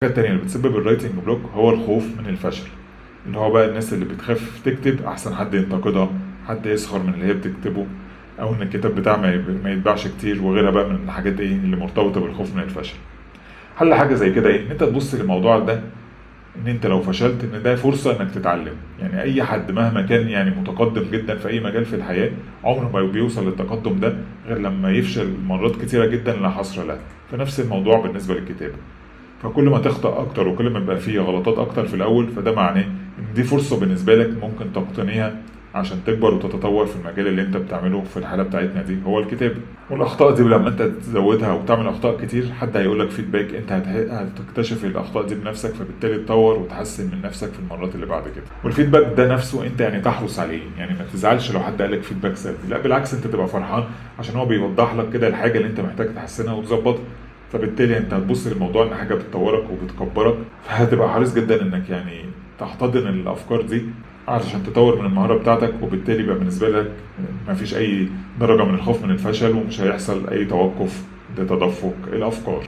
التانية اللي بتسبب الرايتنج بلوك هو الخوف من الفشل، اللي هو بقى الناس اللي بتخاف تكتب احسن حد ينتقدها، حد يسخر من اللي هي بتكتبه، او ان الكتاب بتاعها ما يتباعش كتير، وغيرها بقى من الحاجات ايه اللي مرتبطه بالخوف من الفشل. حل حاجه زي كده ايه؟ ان انت تبص للموضوع ده ان انت لو فشلت ان ده فرصه انك تتعلم. يعني اي حد مهما كان يعني متقدم جدا في اي مجال في الحياه عمره ما بيوصل للتقدم ده غير لما يفشل مرات كتيره جدا لا حصر لها. فنفس الموضوع بالنسبه للكتابه، فكل ما تخطأ اكتر وكل ما يبقى فيه غلطات اكتر في الاول، فده معناه ان دي فرصة بالنسبة لك ممكن تقتنيها عشان تكبر وتتطور في المجال اللي انت بتعمله. في الحالة بتاعتنا دي هو الكتابة. والاخطاء دي لما انت تزودها وتعمل اخطاء كتير حد هيقولك فيدباك، انت هتكتشف الاخطاء دي بنفسك، فبالتالي تطور وتحسن من نفسك في المرات اللي بعد كده. والفيدباك ده نفسه انت يعني تحرص عليه، يعني ما تزعلش لو حد قالك فيدباك سلبي، لا بالعكس انت تبقى فرحان عشان هو بيوضح لك كده الحاجة اللي انت محتاج تحسنها وتظبطها. فبالتالي انت هتبص للموضوع ان حاجه بتطورك وبتكبرك، فهتبقى حريص جدا انك يعني تحتضن الافكار دي علشان تطور من المهاره بتاعتك، وبالتالي يبقى بالنسبه لك مفيش اي درجه من الخوف من الفشل، ومش هيحصل اي توقف لتدفق الافكار.